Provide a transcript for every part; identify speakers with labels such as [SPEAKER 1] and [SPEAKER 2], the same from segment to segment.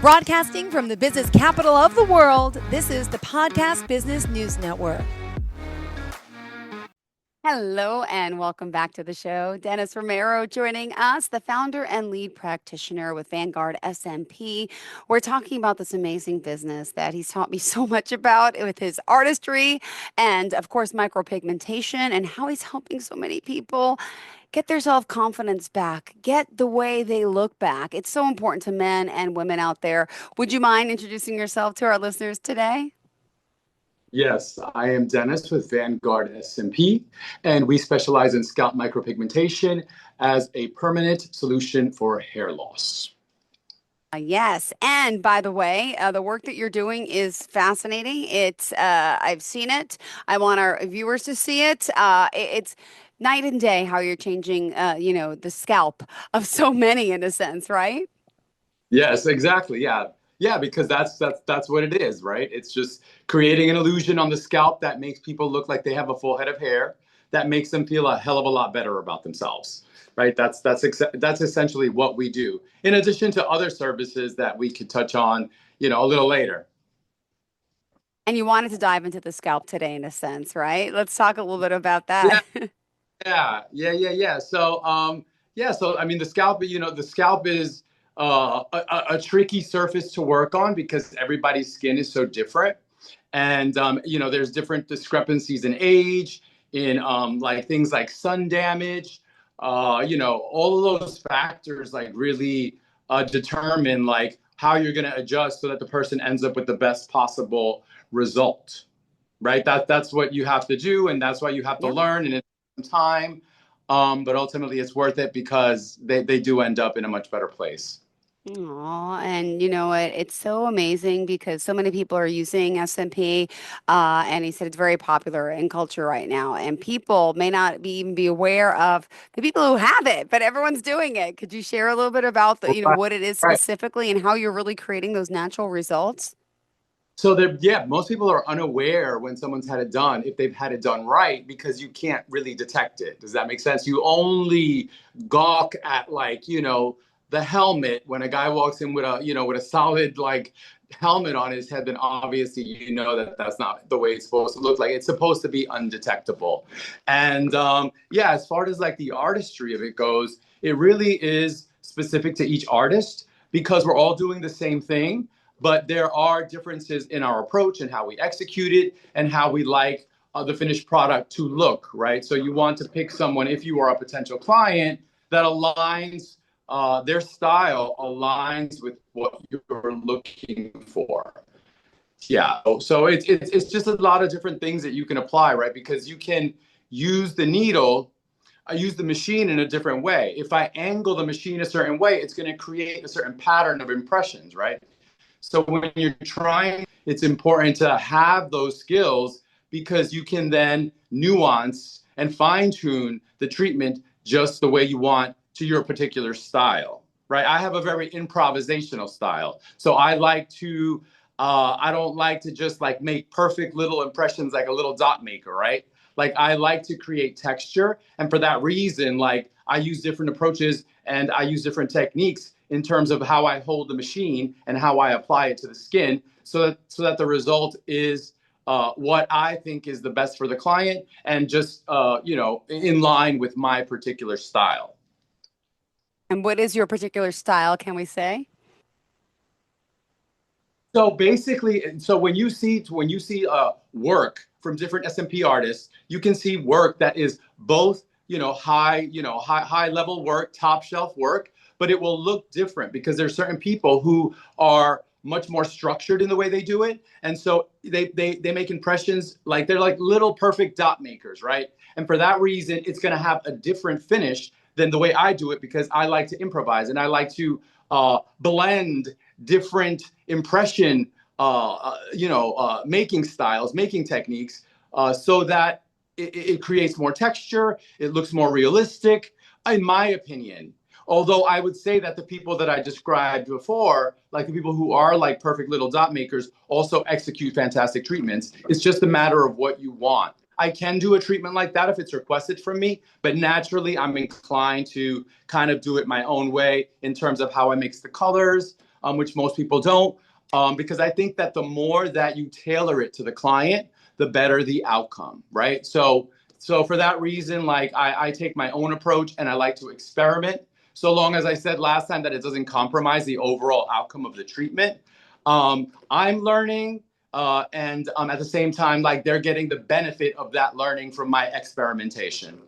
[SPEAKER 1] Broadcasting from the business capital of the world, this is the Podcast Business News Network.
[SPEAKER 2] Hello and welcome back to the show. Dennis Romero joining us, the founder and lead practitioner with Vanguard SMP. We're talking about this amazing business that he's taught me so much about with his artistry and, of course, micropigmentation and how he's helping so many people get their self-confidence back, get the way they look back. It's so important to men and women out there. Would you mind introducing yourself to our listeners today?
[SPEAKER 3] Yes, I am Dennis with Vanguard SMP, and we specialize in scalp micropigmentation as a permanent solution for hair loss.
[SPEAKER 2] Yes, and by the way, the work that you're doing is fascinating. I've seen it. I want our viewers to see it. It's night and day how you're changing, the scalp of so many in a sense, right?
[SPEAKER 3] Yes, exactly. Yeah, because that's what it is, right? It's just creating an illusion on the scalp that makes people look like they have a full head of hair, that makes them feel a hell of a lot better about themselves, right? That's essentially what we do. In addition to other services that we could touch on, a little later.
[SPEAKER 2] And you wanted to dive into the scalp today, in a sense, right? Let's talk a little bit about
[SPEAKER 3] Yeah,
[SPEAKER 2] that.
[SPEAKER 3] yeah. So I mean, the scalp is a tricky surface to work on because everybody's skin is so different. And, there's different discrepancies in age, in like things like sun damage, all of those factors like really determine like how you're going to adjust so that the person ends up with the best possible result, right? That's what you have to do. And that's why you have to learn and it's time. But ultimately it's worth it because they do end up in a much better place.
[SPEAKER 2] Oh, and you know what? It's so amazing because so many people are using SMP, and he said it's very popular in culture right now, and people may not even be aware of the people who have it, but everyone's doing it. Could you share a little bit about
[SPEAKER 3] Right.
[SPEAKER 2] what it is
[SPEAKER 3] Right.
[SPEAKER 2] specifically and how you're really creating those natural results?
[SPEAKER 3] So most people are unaware when someone's had it done, if they've had it done right, because you can't really detect it. Does that make sense? You only gawk at the helmet when a guy walks in with a solid like helmet on his head, then obviously that that's not the way it's supposed to look like. It's supposed to be undetectable. And as far as like the artistry of it goes, it really is specific to each artist because we're all doing the same thing. But there are differences in our approach and how we execute it and how we like the finished product to look, right? So you want to pick someone, if you are a potential client, that aligns, their style aligns with what you're looking for. Yeah, so it's just a lot of different things that you can apply, right? Because you can use the needle, I use the machine in a different way. If I angle the machine a certain way, it's going to create a certain pattern of impressions, right? So when you're trying, it's important to have those skills because you can then nuance and fine tune the treatment just the way you want to your particular style, right? I have a very improvisational style. So I don't like to just like make perfect little impressions like a little dot maker, right? Like I like to create texture. And for that reason, like I use different approaches and I use different techniques in terms of how I hold the machine and how I apply it to the skin so that the result is what I think is the best for the client and just, in line with my particular style.
[SPEAKER 2] And what is your particular style, can we say?
[SPEAKER 3] So basically, when you see work from different SMP artists, you can see work that is both, high level work, top shelf work, but it will look different because there's certain people who are much more structured in the way they do it. And so they make impressions like they're like little perfect dot makers, right? And for that reason, it's going to have a different finish than the way I do it because I like to improvise and I like to blend different impression, making styles, making techniques, so that it creates more texture. It looks more realistic, in my opinion. Although I would say that the people that I described before, like the people who are like perfect little dot makers, also execute fantastic treatments. It's just a matter of what you want. I can do a treatment like that if it's requested from me, but naturally I'm inclined to kind of do it my own way in terms of how I mix the colors, which most people don't, because I think that the more that you tailor it to the client, the better the outcome, right? So for that reason, like I take my own approach and I like to experiment, so long as I said last time that it doesn't compromise the overall outcome of the treatment. I'm learning, and at the same time, like they're getting the benefit of that learning from my experimentation.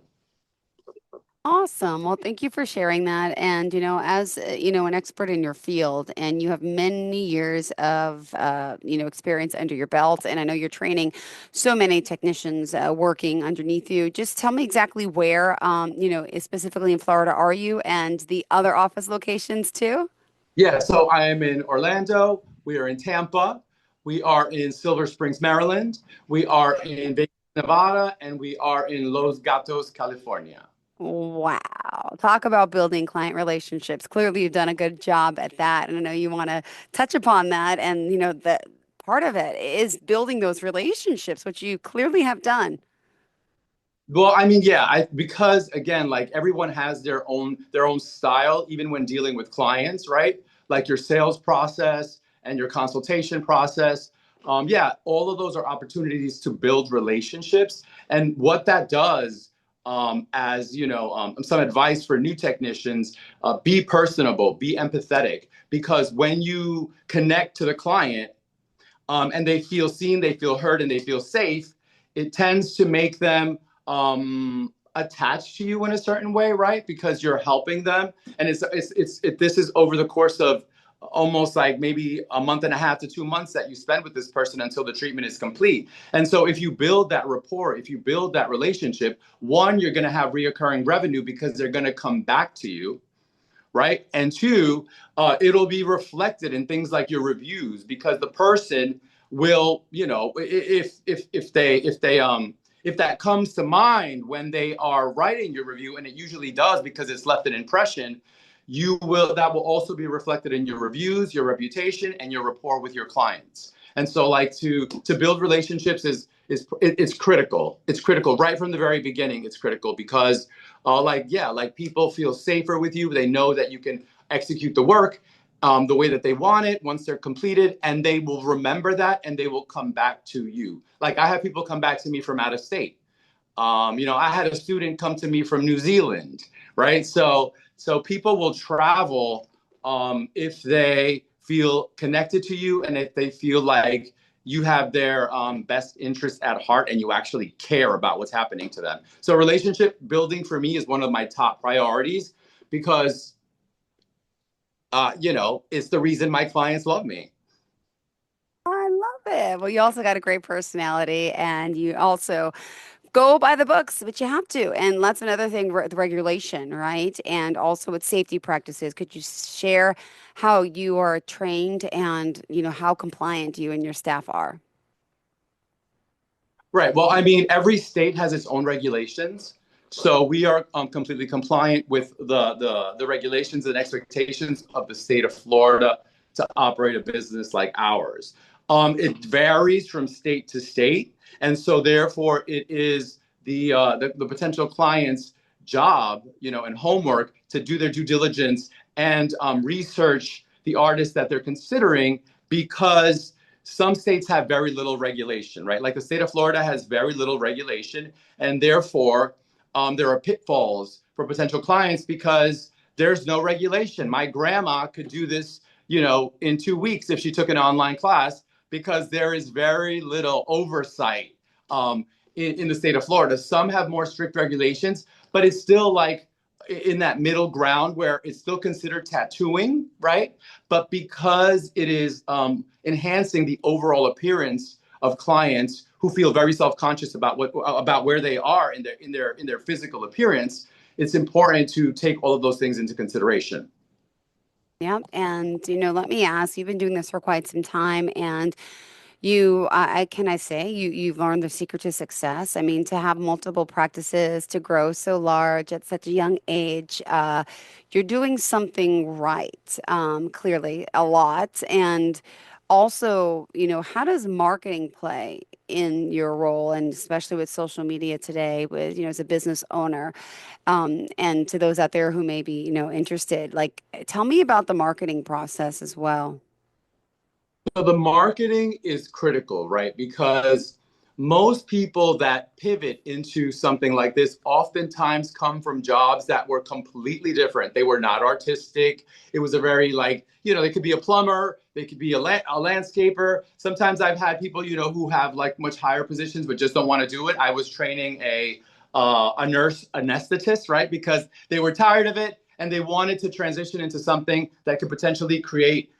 [SPEAKER 2] Awesome. Well, thank you for sharing that. And, as, an expert in your field, and you have many years of, experience under your belt, and I know you're training so many technicians working underneath you. Just tell me exactly where, specifically in Florida, are you, and the other office locations too?
[SPEAKER 3] Yeah, so I am in Orlando. We are in Tampa. We are in Silver Springs, Maryland. We are in Vegas, Nevada, and we are in Los Gatos, California.
[SPEAKER 2] Wow. Talk about building client relationships. Clearly, you've done a good job at that. And I know you want to touch upon that. And, the part of it is building those relationships, which you clearly have done.
[SPEAKER 3] Well, I mean, yeah, because again, like everyone has their own style, even when dealing with clients, right? Like your sales process and your consultation process. Yeah, all of those are opportunities to build relationships. And what that does, as some advice for new technicians, be personable, be empathetic, because when you connect to the client, and they feel seen, they feel heard, and they feel safe, it tends to make them attached to you in a certain way, right? Because you're helping them, and this is over the course of almost like maybe a month and a half to 2 months that you spend with this person until the treatment is complete. And so if you build that rapport, if you build that relationship, one, you're going to have reoccurring revenue because they're going to come back to you, right? And two, it'll be reflected in things like your reviews, because the person will, if that comes to mind when they are writing your review, and it usually does because it's left an impression, that will also be reflected in your reviews, your reputation, and your rapport with your clients. And so, like to build relationships it's critical. It's critical right from the very beginning. It's critical because, like people feel safer with you. They know that you can execute the work the way that they want it once they're completed, and they will remember that and they will come back to you. Like I have people come back to me from out of state. I had a student come to me from New Zealand, right? So people will travel if they feel connected to you and if they feel like you have their best interest at heart and you actually care about what's happening to them. So relationship building for me is one of my top priorities because, it's the reason my clients love me.
[SPEAKER 2] I love it. Well, you also got a great personality, and you also go by the books, but you have to. And that's another thing, the regulation, right? And also with safety practices. Could you share how you are trained and, how compliant you and your staff are?
[SPEAKER 3] Right. Well, I mean, every state has its own regulations. So we are completely compliant with the regulations and expectations of the state of Florida to operate a business like ours. It varies from state to state, and so therefore it is the potential client's job, and homework to do their due diligence and research the artist that they're considering, because some states have very little regulation, right? Like the state of Florida has very little regulation, and therefore there are pitfalls for potential clients because there's no regulation. My grandma could do this, in 2 weeks if she took an online class, because there is very little oversight in the state of Florida. Some have more strict regulations, but it's still like in that middle ground where it's still considered tattooing, right? But because it is enhancing the overall appearance of clients who feel very self-conscious about where they are in their physical appearance, it's important to take all of those things into consideration.
[SPEAKER 2] Yeah. And, let me ask, you've been doing this for quite some time, and can I say you've learned the secret to success? I mean, to have multiple practices, to grow so large at such a young age, you're doing something right, clearly a lot. And also, how does marketing play in your role, and especially with social media today, with, as a business owner, and to those out there who may be, interested, like, tell me about the marketing process as well.
[SPEAKER 3] So the marketing is critical, right? Because most people that pivot into something like this oftentimes come from jobs that were completely different. They were not artistic. It was a very like, they could be a plumber, they could be a landscaper. Sometimes I've had people, who have like much higher positions but just don't want to do it. I was training a nurse anesthetist, right? Because they were tired of it and they wanted to transition into something that could potentially create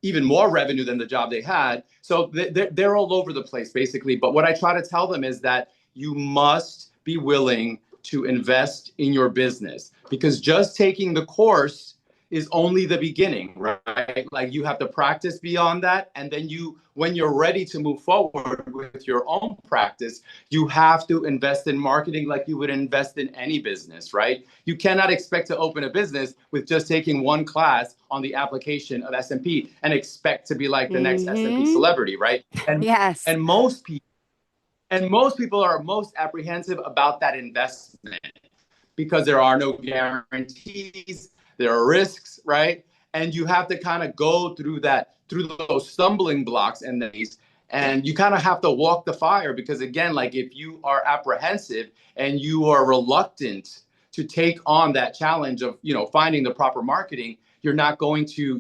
[SPEAKER 3] even more revenue than the job they had. So they're all over the place, basically. But what I try to tell them is that you must be willing to invest in your business, because just taking the course is only the beginning, right? Like you have to practice beyond that. And then when you're ready to move forward with your own practice, you have to invest in marketing like you would invest in any business, right? You cannot expect to open a business with just taking one class on the application of SMP and expect to be like the next SMP
[SPEAKER 2] Mm-hmm.
[SPEAKER 3] celebrity, right? And
[SPEAKER 2] Yes.
[SPEAKER 3] and most people are most apprehensive about that investment because there are no guarantees, there are risks, right? And you have to kind of go through those stumbling blocks and you kind of have to walk the fire, because again, like if you are apprehensive and you are reluctant to take on that challenge of, finding the proper marketing, you're not going to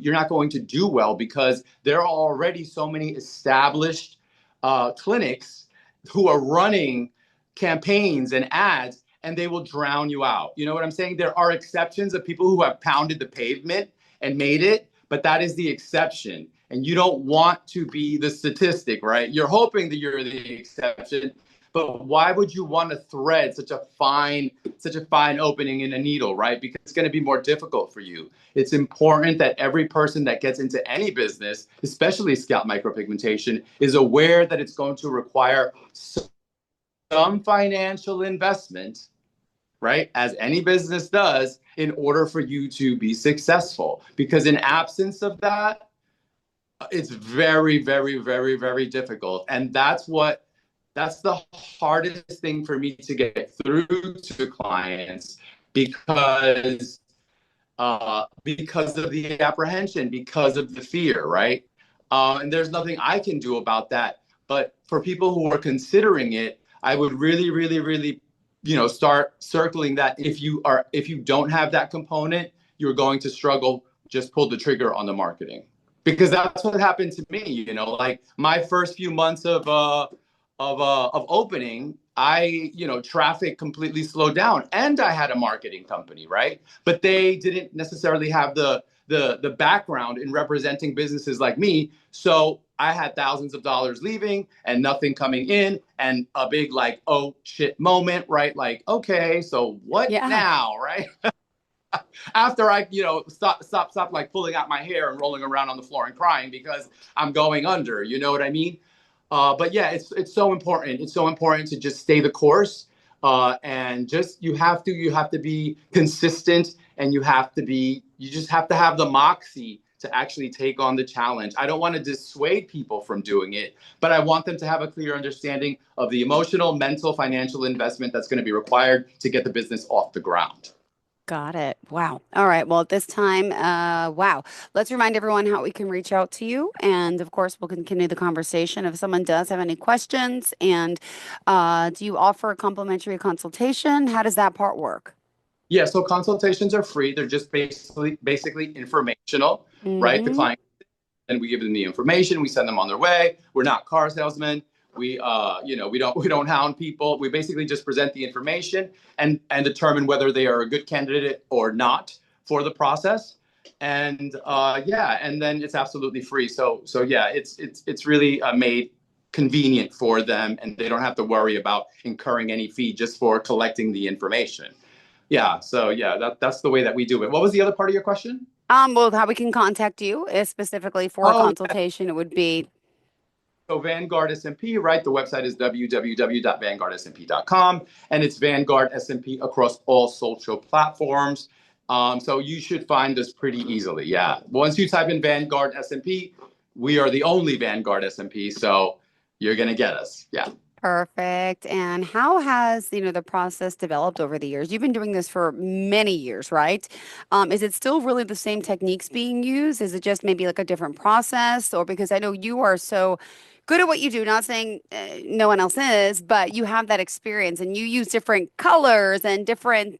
[SPEAKER 3] do well, because there are already so many established clinics who are running campaigns and ads, and they will drown you out. You know what I'm saying? There are exceptions of people who have pounded the pavement and made it, but that is the exception. And you don't want to be the statistic, right? You're hoping that you're the exception, but why would you want to thread such a fine opening in a needle, right? Because it's going to be more difficult for you. It's important that every person that gets into any business, especially scalp micropigmentation, is aware that it's going to require some financial investment, right? As any business does, in order for you to be successful. Because in absence of that, it's very, very, very, very difficult. And that's the hardest thing for me to get through to clients, because of the apprehension, because of the fear, right? And there's nothing I can do about that. But for people who are considering it, I would really, really, really, start circling that if you don't have that component, you're going to struggle. Just pull the trigger on the marketing, because that's what happened to me. Like my first few months of opening, traffic completely slowed down, and I had a marketing company, right? But they didn't necessarily have the background in representing businesses like me. So I had thousands of dollars leaving and nothing coming in, and a big like, oh shit moment, right? Like, okay, so what
[SPEAKER 2] Yeah.
[SPEAKER 3] now, right? After I, stop like pulling out my hair and rolling around on the floor and crying because I'm going under, you know what I mean? But yeah, it's so important. It's so important to just stay the course, and just you have to be consistent, and you just have to have the moxie to actually take on the challenge. I don't want to dissuade people from doing it, but I want them to have a clear understanding of the emotional, mental, financial investment that's going to be required to get the business off the ground.
[SPEAKER 2] Got it. Wow. All right. Well, at this time, wow. Let's remind everyone how we can reach out to you. And of course, we'll continue the conversation if someone does have any questions. And do you offer a complimentary consultation? How does that part work?
[SPEAKER 3] Yeah, so consultations are free. They're just basically informational, right? The
[SPEAKER 2] Mm-hmm.
[SPEAKER 3] client, and we give them the information. We send them on their way. We're not car salesmen. We don't hound people. We basically just present the information and determine whether they are a good candidate or not for the process. And and then it's absolutely free. So yeah, it's really made convenient for them, and they don't have to worry about incurring any fee just for collecting the information. Yeah, so yeah, that's the way that we do it. What was the other part of your question?
[SPEAKER 2] Well, how we can contact you is specifically for a
[SPEAKER 3] Oh,
[SPEAKER 2] consultation. It would be.
[SPEAKER 3] so Vanguard SMP, right? The website is www.vanguardsmp.com, and it's Vanguard SMP across all social platforms. So you should find us pretty easily. Yeah. Once you type in Vanguard SMP, we are the only Vanguard SMP. So you're going to get us. Yeah.
[SPEAKER 2] Perfect. And how has, the process developed over the years? You've been doing this for many years, right? Is it still really the same techniques being used? Is it just maybe like a different process? Or because I know you are so good at what you do, not saying no one else is, but you have that experience and you use different colors and different,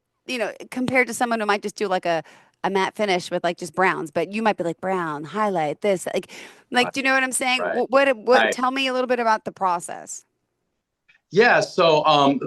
[SPEAKER 2] compared to someone who might just do like a matte finish with like just browns, but you might be like brown, highlight this, like,
[SPEAKER 3] Right.
[SPEAKER 2] do you know what I'm saying?
[SPEAKER 3] Right.
[SPEAKER 2] What, tell me a little bit about the process.
[SPEAKER 3] Yeah, so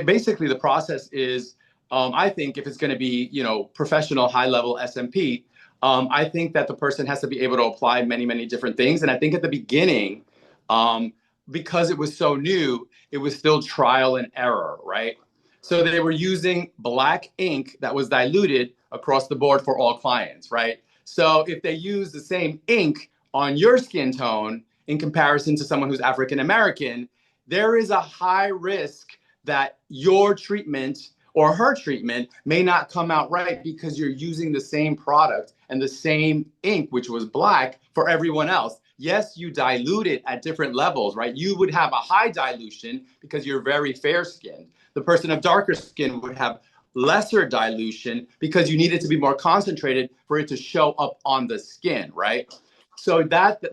[SPEAKER 3] basically the process is, I think if it's going to be, professional high level SMP, I think that the person has to be able to apply many, many different things. And I think at the beginning, um, because it was so new, it was still trial and error, right? So they were using black ink that was diluted across the board for all clients, right? So if they use the same ink on your skin tone in comparison to someone who's African American, there is a high risk that your treatment or her treatment may not come out right because you're using the same product and the same ink, which was black, for everyone else. Yes, you dilute it at different levels, right? You would have a high dilution because you're very fair skinned. The person of darker skin would have lesser dilution because you need it to be more concentrated for it to show up on the skin, right? So that's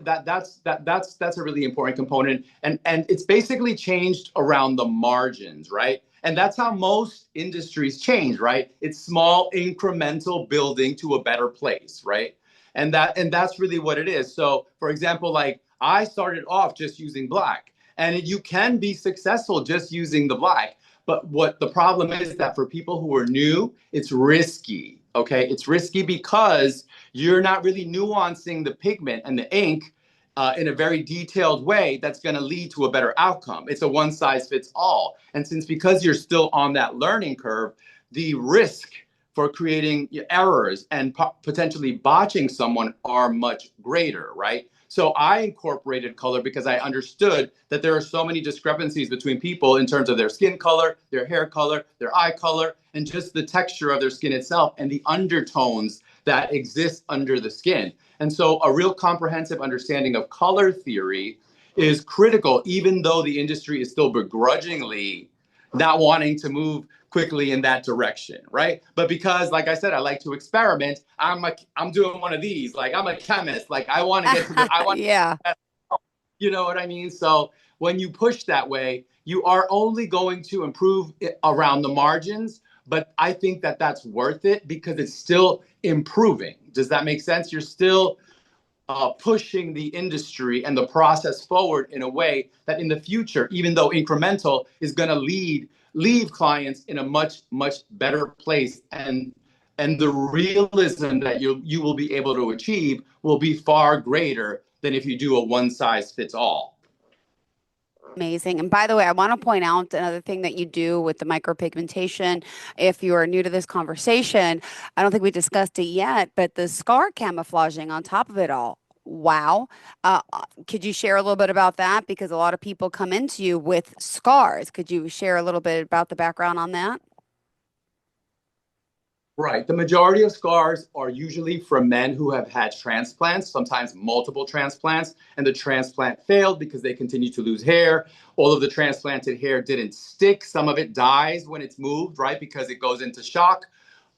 [SPEAKER 3] a really important component, and it's basically changed around the margins, right? And that's how most industries change, right? It's small incremental building to a better place, right? And that's really what it is. So, for example, like I started off just using black, and you can be successful just using the black. But what the problem is that for people who are new, it's risky. Okay, it's risky because you're not really nuancing the pigment and the ink in a very detailed way that's going to lead to a better outcome. It's a one size fits all. And because you're still on that learning curve, the risk for creating errors and potentially botching someone are much greater, right? So I incorporated color because I understood that there are so many discrepancies between people in terms of their skin color, their hair color, their eye color, and just the texture of their skin itself and the undertones that exist under the skin. And so a real comprehensive understanding of color theory is critical, even though the industry is still begrudgingly not wanting to move quickly in that direction, right? But because, like I said, I like to experiment, I'm doing one of these. Like I'm a chemist. Like I want to get to the I want
[SPEAKER 2] Yeah.
[SPEAKER 3] you know what I mean? So when you push that way, you are only going to improve around the margins, but I think that that's worth it because it's still improving. Does that make sense? You're still pushing the industry and the process forward in a way that in the future, even though incremental, is going to leave clients in a much, much better place. And the realism that you will be able to achieve will be far greater than if you do a one size fits all.
[SPEAKER 2] Amazing. And by the way, I want to point out another thing that you do with the micropigmentation. If you are new to this conversation, I don't think we discussed it yet, but the scar camouflaging on top of it all. Wow. Could you share a little bit about that? Because a lot of people come into you with scars. Could you share a little bit about the background on that?
[SPEAKER 3] Right. The majority of scars are usually from men who have had transplants, sometimes multiple transplants, and the transplant failed because they continue to lose hair. All of the transplanted hair didn't stick. Some of it dies when it's moved, right, because it goes into shock.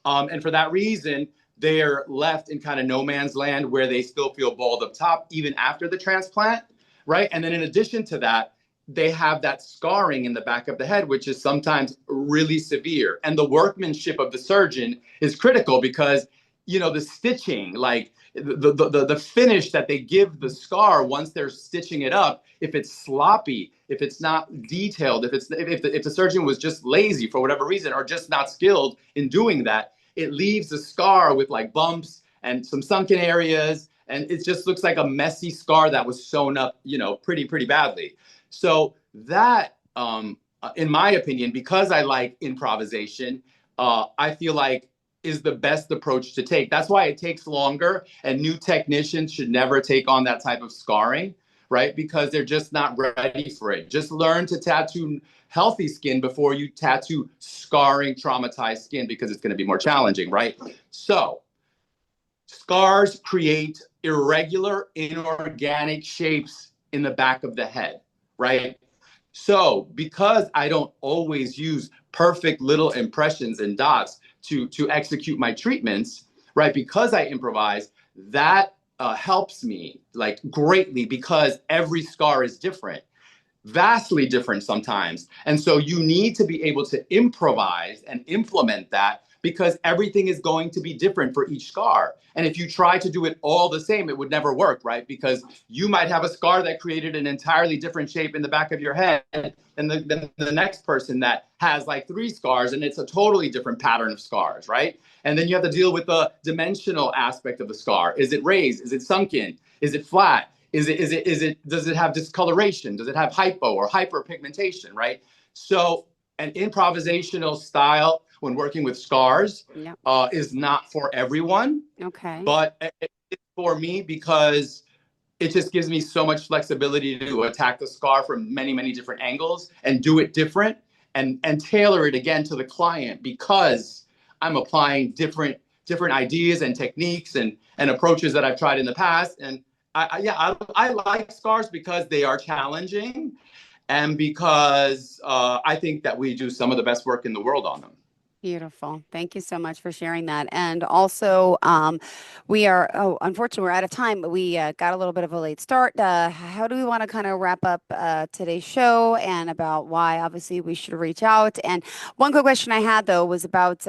[SPEAKER 3] And for that reason, they're left in kind of no man's land where they still feel bald up top, even after the transplant, right? And then in addition to that, they have that scarring in the back of the head, which is sometimes really severe. And the workmanship of the surgeon is critical because, the stitching, like the finish that they give the scar once they're stitching it up, if it's sloppy, if it's not detailed, if the surgeon was just lazy for whatever reason or just not skilled in doing that, it leaves the scar with like bumps and some sunken areas. And it just looks like a messy scar that was sewn up, pretty badly. So that, in my opinion, because I like improvisation, I feel like is the best approach to take. That's why it takes longer, and new technicians should never take on that type of scarring, right? Because they're just not ready for it. Just learn to tattoo healthy skin before you tattoo scarring, traumatized skin, because it's going to be more challenging, right? So scars create irregular, inorganic shapes in the back of the head. right? So because I don't always use perfect little impressions and dots to execute my treatments, right? Because I improvise, that helps me like greatly because every scar is different, vastly different sometimes. And so you need to be able to improvise and implement that because everything is going to be different for each scar. And if you try to do it all the same, it would never work, right? Because you might have a scar that created an entirely different shape in the back of your head than the next person that has like 3 scars and it's a totally different pattern of scars, right? And then you have to deal with the dimensional aspect of the scar. Is it raised? Is it sunken? Is it flat? Does it have discoloration? Does it have hypo or hyperpigmentation, right? So an improvisational style when working with scars is not for everyone.
[SPEAKER 2] Okay.
[SPEAKER 3] But it's for me because it just gives me so much flexibility to attack the scar from many, many different angles and do it different and tailor it again to the client because I'm applying different ideas and techniques and approaches that I've tried in the past. And I like scars because they are challenging and because I think that we do some of the best work in the world on them.
[SPEAKER 2] Beautiful. Thank you so much for sharing that. And also, unfortunately, we're out of time, but we got a little bit of a late start. How do we want to kind of wrap up today's show and about why obviously we should reach out? And one quick question I had, though, was about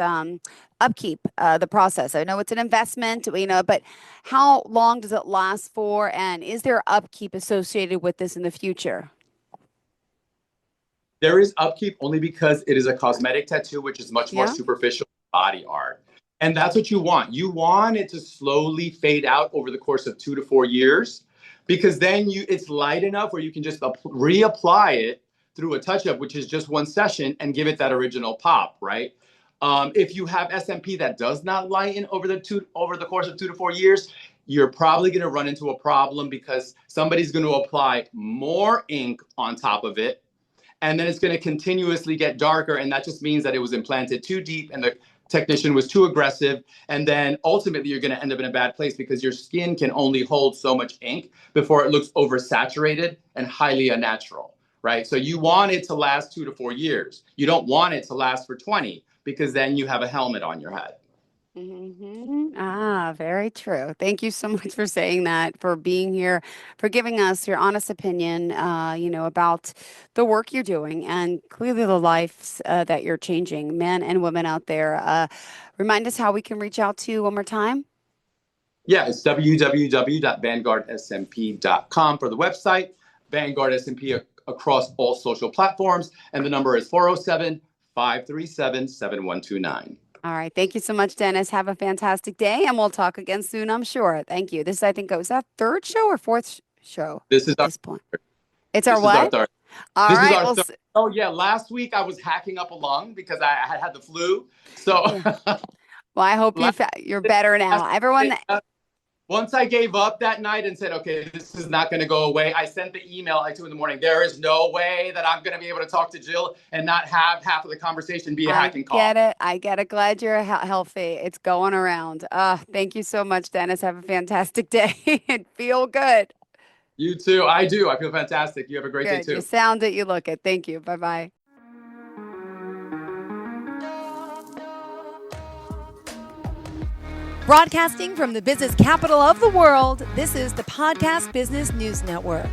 [SPEAKER 2] upkeep, the process. I know it's an investment, but how long does it last for? And is there upkeep associated with this in the future?
[SPEAKER 3] There is upkeep only because it is a cosmetic tattoo, which is much more superficial body art. And that's what you want. You want it to slowly fade out over the course of 2 to 4 years, because then it's light enough where you can just reapply it through a touch-up, which is just one session, and give it that original pop, right? If you have SMP that does not lighten over the course of 2 to 4 years, you're probably going to run into a problem because somebody's going to apply more ink on top of it. And then it's going to continuously get darker. And that just means that it was implanted too deep and the technician was too aggressive. And then ultimately, you're going to end up in a bad place because your skin can only hold so much ink before it looks oversaturated and highly unnatural, right? So you want it to last 2 to 4 years. You don't want it to last for 20 because then you have a helmet on your head.
[SPEAKER 2] Very true. Thank you so much for saying that, for being here, for giving us your honest opinion, about the work you're doing and clearly the lives that you're changing, men and women out there. Remind us how we can reach out to you one more time.
[SPEAKER 3] Yeah, it's www.vanguardsmp.com for the website, Vanguard SMP across all social platforms, and the number is 407-537-7129.
[SPEAKER 2] All right. Thank you so much, Dennis. Have a fantastic day, and we'll talk again soon, I'm sure. Thank you. This, I think, was that 3rd show or 4th show?
[SPEAKER 3] This is
[SPEAKER 2] at this point. It's our what?
[SPEAKER 3] This is our third. Oh, yeah. Last week, I was hacking up a lung because I had the flu. So,
[SPEAKER 2] well, I hope you're better now. Everyone.
[SPEAKER 3] Once I gave up that night and said, okay, this is not going to go away, I sent the email at 2 in the morning. There is no way that I'm going to be able to talk to Jill and not have half of the conversation be a hacking call.
[SPEAKER 2] I get it. Glad you're healthy. It's going around. Thank you so much, Dennis. Have a fantastic day and feel good.
[SPEAKER 3] You too. I do. I feel fantastic. You have a great day too.
[SPEAKER 2] You sound it. You look it. Thank you. Bye-bye.
[SPEAKER 1] Broadcasting from the business capital of the world, this is the Podcast Business News Network.